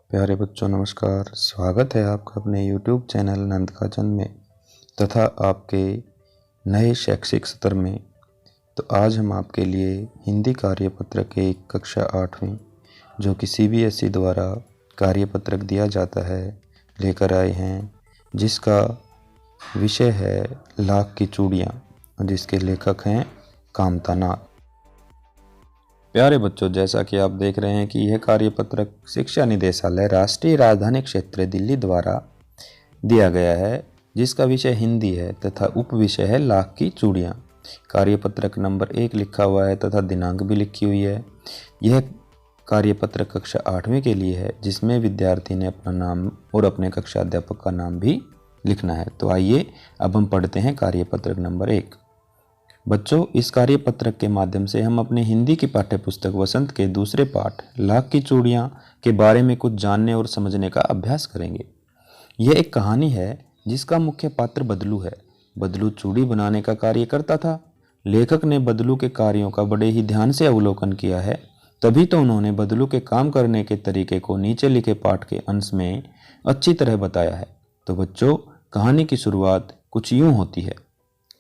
प्यारे बच्चों नमस्कार। स्वागत है आपका अपने YouTube चैनल नंद का जन्म में तथा आपके नए शैक्षिक सत्र में। तो आज हम आपके लिए हिंदी कार्यपत्र के कक्षा 8वीं जो कि CBSE द्वारा कार्यपत्रक दिया जाता है लेकर आए हैं, जिसका विषय है लाख की चूड़ियाँ, जिसके लेखक हैं कामता नाथ। प्यारे बच्चों, जैसा कि आप देख रहे हैं कि यह कार्यपत्रक शिक्षा निदेशालय राष्ट्रीय राजधानी क्षेत्र दिल्ली द्वारा दिया गया है, जिसका विषय हिंदी है तथा उप विषय है लाख की चूड़ियाँ। कार्यपत्रक नंबर 1 लिखा हुआ है तथा दिनांक भी लिखी हुई है। यह कार्यपत्रक कक्षा 8वीं के लिए है, जिसमें विद्यार्थी ने अपना नाम और अपने कक्षा अध्यापक का नाम भी लिखना है। तो आइए अब हम पढ़ते हैं कार्यपत्रक नंबर 1। बच्चों, इस कार्यपत्रक के माध्यम से हम अपनी हिंदी की पाठ्यपुस्तक वसंत के दूसरे पाठ लाख की चूड़ियाँ के बारे में कुछ जानने और समझने का अभ्यास करेंगे। यह एक कहानी है जिसका मुख्य पात्र बदलू है। बदलू चूड़ी बनाने का कार्य करता था। लेखक ने बदलू के कार्यों का बड़े ही ध्यान से अवलोकन किया है, तभी तो उन्होंने बदलू के काम करने के तरीके को नीचे लिखे पाठ के अंश में अच्छी तरह बताया है। तो बच्चों, कहानी की शुरुआत कुछ यूँ होती है।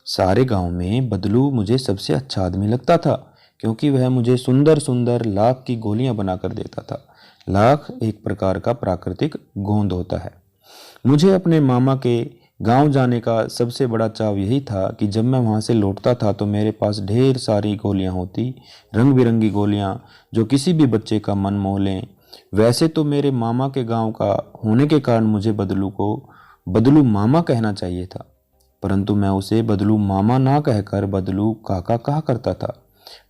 सारे गांव में बदलू मुझे सबसे अच्छा आदमी लगता था, क्योंकि वह मुझे सुंदर सुंदर लाख की गोलियां बनाकर देता था। लाख एक प्रकार का प्राकृतिक गोंद होता है। मुझे अपने मामा के गांव जाने का सबसे बड़ा चाव यही था कि जब मैं वहां से लौटता था तो मेरे पास ढेर सारी गोलियां होती, रंग बिरंगी गोलियां जो किसी भी बच्चे का मन मोह लें। वैसे तो मेरे मामा के गांव का होने के कारण मुझे बदलू को बदलू मामा कहना चाहिए था, परंतु मैं उसे बदलू मामा ना कहकर बदलू काका कहा करता था,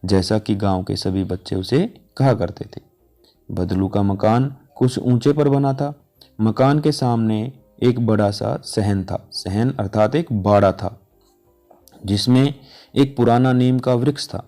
जैसा कि गांव के सभी बच्चे उसे कहा करते थे। बदलू का मकान कुछ ऊंचे पर बना था। मकान के सामने एक बड़ा सा सहन था। सहन अर्थात एक बाड़ा था, जिसमें एक पुराना नीम का वृक्ष था।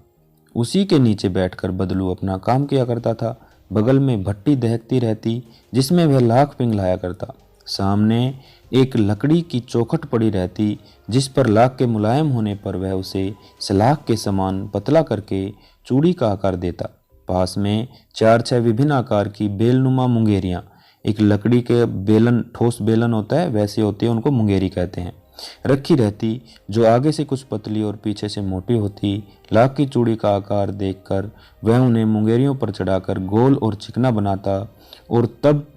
उसी के नीचे बैठकर बदलू अपना काम किया करता था। बगल में भट्टी दहकती रहती, जिसमें वह लाख पिघलाया करता। सामने एक लकड़ी की चौखट पड़ी रहती, जिस पर लाख के मुलायम होने पर वह उसे सलाख के समान पतला करके चूड़ी का आकार देता। पास में 4-6 विभिन्न आकार की बेलनुमा मुंगेरियां, एक लकड़ी के बेलन, ठोस बेलन होता है वैसे होती है, उनको मुंगेरी कहते हैं, रखी रहती, जो आगे से कुछ पतली और पीछे से मोटी होती। लाख की चूड़ी का आकार देखकर वह उन्हें मुंगेरियों पर चढ़ाकर गोल और चिकना बनाता और तब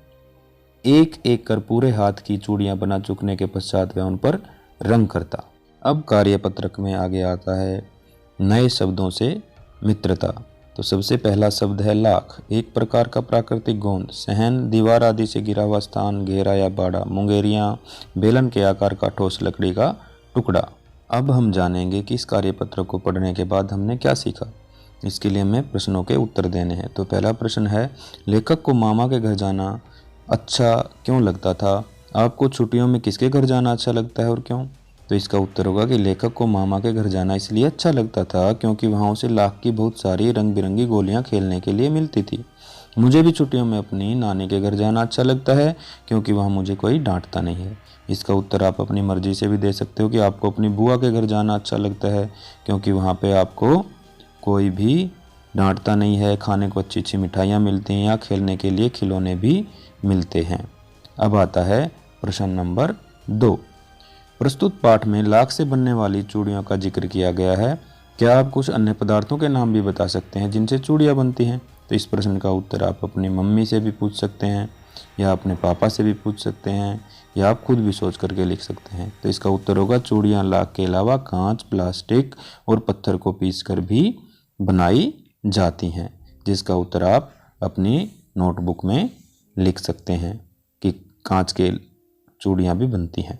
एक एक कर पूरे हाथ की चूड़ियां बना चुकने के पश्चात वह उन पर रंग करता। अब कार्यपत्रक में आगे आता है नए शब्दों से मित्रता। तो सबसे पहला शब्द है लाख, एक प्रकार का प्राकृतिक गोंद। सहन, दीवार आदि से घिरा हुआ स्थान, घेरा या बाड़ा। मुंगेरियां, बेलन के आकार का ठोस लकड़ी का टुकड़ा। अब हम जानेंगे कि इस कार्यपत्रक को पढ़ने के बाद हमने क्या सीखा। इसके लिए हमें प्रश्नों के उत्तर देने हैं। तो पहला प्रश्न है, लेखक को मामा के घर जाना अच्छा क्यों लगता था? आपको छुट्टियों में किसके घर जाना अच्छा लगता है और क्यों? तो इसका उत्तर होगा कि लेखक को मामा के घर जाना इसलिए अच्छा लगता था क्योंकि वहाँ उसे लाख की बहुत सारी रंग बिरंगी गोलियाँ खेलने के लिए मिलती थी। मुझे भी छुट्टियों में अपनी नानी के घर जाना अच्छा लगता है क्योंकि वहाँ मुझे कोई डांटता नहीं है। इसका उत्तर आप अपनी मर्जी से भी दे सकते हो कि आपको अपनी बुआ के घर जाना अच्छा लगता है क्योंकि वहाँ पे आपको कोई भी डांटता नहीं है, खाने को अच्छी अच्छी मिठाइयाँ मिलती हैं या खेलने के लिए खिलौने भी मिलते हैं। अब आता है प्रश्न नंबर 2। प्रस्तुत पाठ में लाख से बनने वाली चूड़ियों का जिक्र किया गया है। क्या आप कुछ अन्य पदार्थों के नाम भी बता सकते हैं जिनसे चूड़ियाँ बनती हैं? तो इस प्रश्न का उत्तर आप अपनी मम्मी से भी पूछ सकते हैं या अपने पापा से भी पूछ सकते हैं या आप खुद भी सोच करके लिख सकते हैं। तो इसका उत्तर होगा चूड़ियाँ लाख के अलावा कांच, प्लास्टिक और पत्थर को पीस कर भी बनाई जाती हैं, जिसका उत्तर आप अपनी नोटबुक में लिख सकते हैं कि कांच के चूड़ियाँ भी बनती हैं।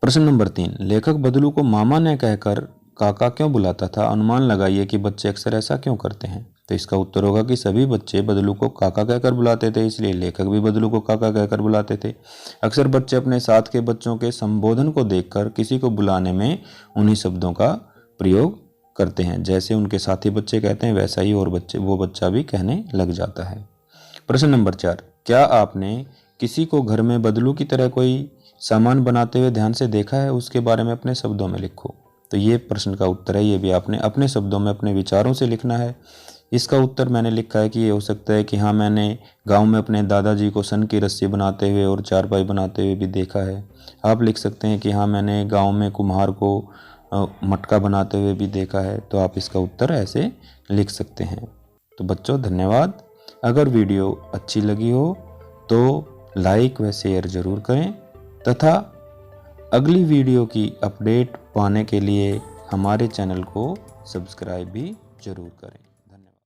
प्रश्न नंबर 3, लेखक बदलू को मामा ने कहकर काका क्यों बुलाता था? अनुमान लगाइए कि बच्चे अक्सर ऐसा क्यों करते हैं। तो इसका उत्तर होगा कि सभी बच्चे बदलू को काका कहकर बुलाते थे, इसलिए लेखक भी बदलू को काका कहकर बुलाते थे। अक्सर बच्चे अपने साथ के बच्चों के संबोधन को देखकर किसी को बुलाने में उन्हीं शब्दों का प्रयोग करते हैं। जैसे उनके साथी बच्चे कहते हैं वैसा ही और वो बच्चा भी कहने लग जाता है। प्रश्न नंबर 4, क्या आपने किसी को घर में बदलू की तरह कोई सामान बनाते हुए ध्यान से देखा है? उसके बारे में अपने शब्दों में लिखो। तो ये प्रश्न का उत्तर है, ये भी आपने अपने शब्दों में अपने विचारों से लिखना है इसका उत्तर मैंने लिखा है कि ये हो सकता है कि हाँ, मैंने गांव में अपने दादाजी को सन की रस्सी बनाते हुए और चारपाई बनाते हुए भी देखा है। आप लिख सकते हैं कि हाँ, मैंने गांव में कुम्हार को मटका बनाते हुए भी देखा है। तो आप इसका उत्तर ऐसे लिख सकते हैं। तो बच्चों धन्यवाद। अगर वीडियो अच्छी लगी हो तो लाइक व शेयर ज़रूर करें तथा अगली वीडियो की अपडेट पाने के लिए हमारे चैनल को सब्सक्राइब भी ज़रूर करें।